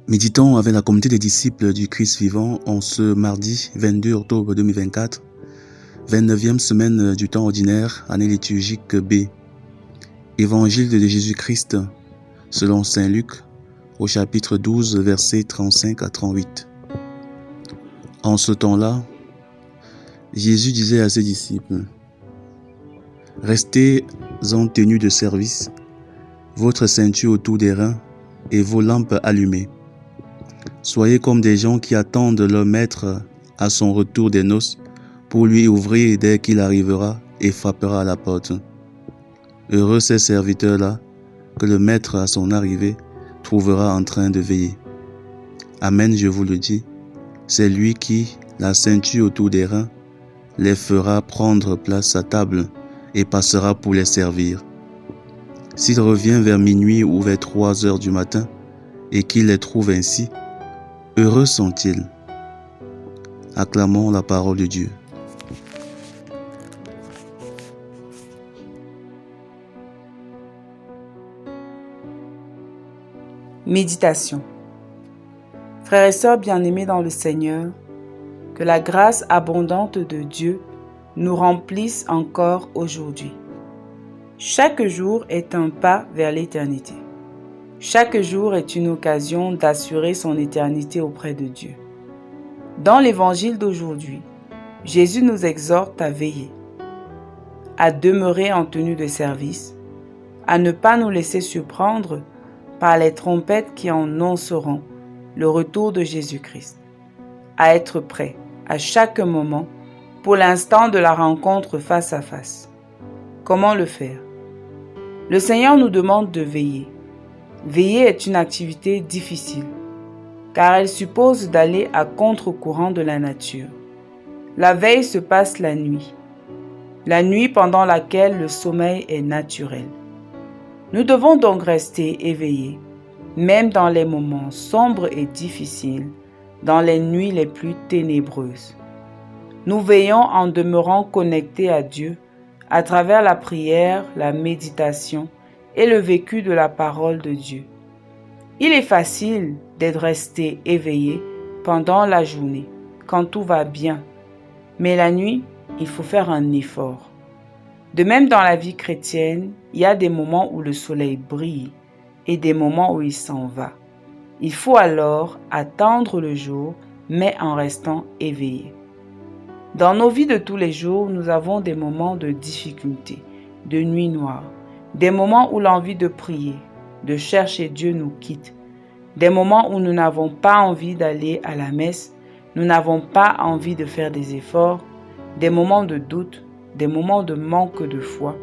Méditons avec la communauté des disciples du Christ vivant en ce mardi 22 octobre 2024, 29e semaine du temps ordinaire, année liturgique B. Évangile de Jésus-Christ selon Saint Luc au chapitre 12, versets 35 à 38. En ce temps-là, Jésus disait à ses disciples: « Restez en tenue de service, votre ceinture autour des reins et vos lampes allumées. Soyez comme des gens qui attendent leur maître à son retour des noces pour lui ouvrir dès qu'il arrivera et frappera à la porte. Heureux ces serviteurs-là que le maître à son arrivée trouvera en train de veiller. Amen, je vous le dis, c'est lui qui, la ceinture autour des reins, les fera prendre place à table et passera pour les servir. S'il revient vers minuit ou vers 3 heures du matin et qu'il les trouve ainsi, heureux sont-ils. Acclamons la parole de Dieu. Méditation. Frères et sœurs bien-aimés dans le Seigneur, que la grâce abondante de Dieu nous remplisse encore aujourd'hui. Chaque jour est un pas vers l'éternité. Chaque jour est une occasion d'assurer son éternité auprès de Dieu. Dans l'évangile d'aujourd'hui, Jésus nous exhorte à veiller, à demeurer en tenue de service, à ne pas nous laisser surprendre par les trompettes qui annonceront le retour de Jésus-Christ, à être prêt à chaque moment pour l'instant de la rencontre face à face. Comment le faire? Le Seigneur nous demande de veiller. Veiller est une activité difficile, car elle suppose d'aller à contre-courant de la nature. La veille se passe la nuit pendant laquelle le sommeil est naturel. Nous devons donc rester éveillés, même dans les moments sombres et difficiles, dans les nuits les plus ténébreuses. Nous veillons en demeurant connectés à Dieu à travers la prière, la méditation et le vécu de la parole de Dieu. Il est facile d'être resté éveillé pendant la journée, quand tout va bien, mais la nuit, il faut faire un effort. De même dans la vie chrétienne, il y a des moments où le soleil brille et des moments où il s'en va. Il faut alors attendre le jour, mais en restant éveillé. Dans nos vies de tous les jours, nous avons des moments de difficulté, de nuit noire, des moments où l'envie de prier, de chercher Dieu nous quitte, des moments où nous n'avons pas envie d'aller à la messe, nous n'avons pas envie de faire des efforts, des moments de doute, des moments de manque de foi,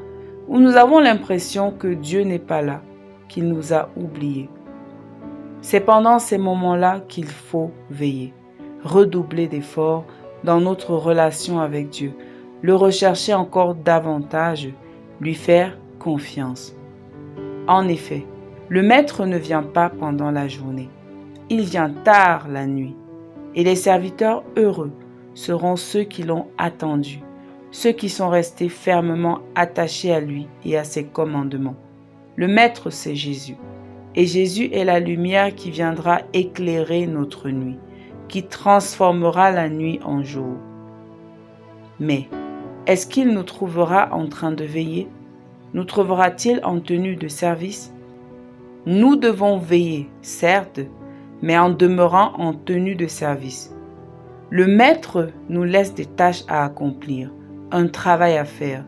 où nous avons l'impression que Dieu n'est pas là, qu'il nous a oubliés. C'est pendant ces moments-là qu'il faut veiller, redoubler d'efforts dans notre relation avec Dieu, le rechercher encore davantage, lui faire confiance. En effet, le Maître ne vient pas pendant la journée, il vient tard la nuit, et les serviteurs heureux seront ceux qui l'ont attendu, ceux qui sont restés fermement attachés à lui et à ses commandements. Le Maître, c'est Jésus, et Jésus est la lumière qui viendra éclairer notre nuit, qui transformera la nuit en jour. Mais, est-ce qu'il nous trouvera en train de veiller? Nous trouvera-t-il en tenue de service? Nous devons veiller, certes, mais en demeurant en tenue de service. Le Maître nous laisse des tâches à accomplir, un travail à faire.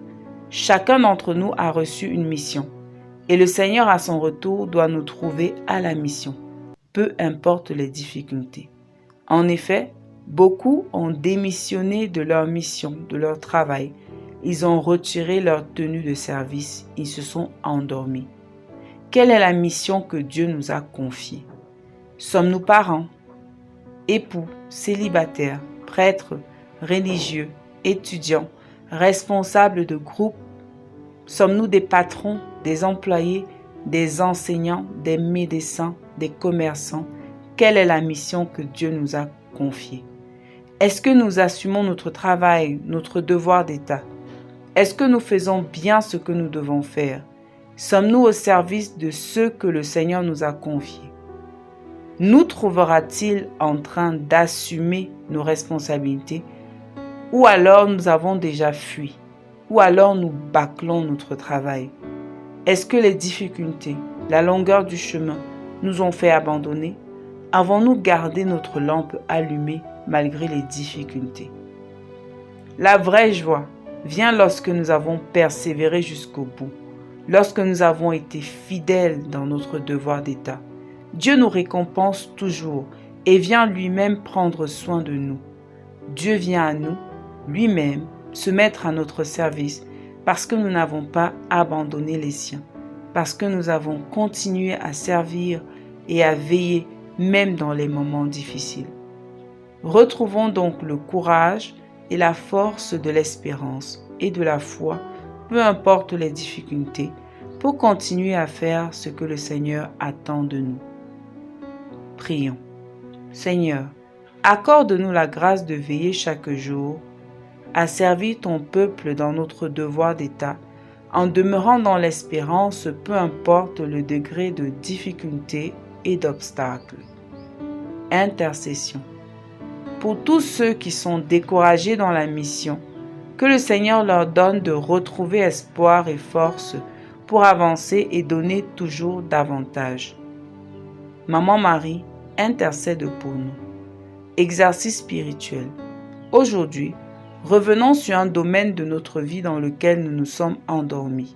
Chacun d'entre nous a reçu une mission, et le Seigneur à son retour doit nous trouver à la mission, peu importe les difficultés. En effet, beaucoup ont démissionné de leur mission, de leur travail. Ils ont retiré leur tenue de service, ils se sont endormis. Quelle est la mission que Dieu nous a confiée? Sommes-nous parents, époux, célibataires, prêtres, religieux, étudiants, responsables de groupes? Sommes-nous des patrons, des employés, des enseignants, des médecins, des commerçants? Quelle est la mission que Dieu nous a confiée? Est-ce que nous assumons notre travail, notre devoir d'État? Est-ce que nous faisons bien ce que nous devons faire? Sommes-nous au service de ceux que le Seigneur nous a confiés? nous trouvera-t-il en train d'assumer nos responsabilités ou alors nous avons déjà fui, ou alors nous bâclons notre travail? Est-ce que les difficultés, la longueur du chemin nous ont fait abandonner? Avons-nous gardé notre lampe allumée malgré les difficultés? La vraie joie vient lorsque nous avons persévéré jusqu'au bout, lorsque nous avons été fidèles dans notre devoir d'État. Dieu nous récompense toujours et vient lui-même prendre soin de nous. Dieu vient à nous, lui-même, se mettre à notre service parce que nous n'avons pas abandonné les siens, parce que nous avons continué à servir et à veiller même dans les moments difficiles. Retrouvons donc le courage et la force de l'espérance et de la foi, peu importe les difficultés, pour continuer à faire ce que le Seigneur attend de nous. Prions. Seigneur, accorde-nous la grâce de veiller chaque jour à servir ton peuple dans notre devoir d'État, en demeurant dans l'espérance, peu importe le degré de difficulté et d'obstacle. Intercession. Pour tous ceux qui sont découragés dans la mission, que le Seigneur leur donne de retrouver espoir et force pour avancer et donner toujours davantage. Maman Marie, intercède pour nous. Exercice spirituel. Aujourd'hui, revenons sur un domaine de notre vie dans lequel nous nous sommes endormis.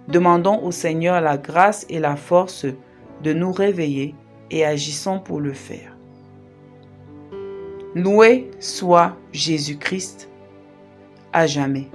Demandons au Seigneur la grâce et la force de nous réveiller et agissons pour le faire. Loué soit Jésus-Christ à jamais.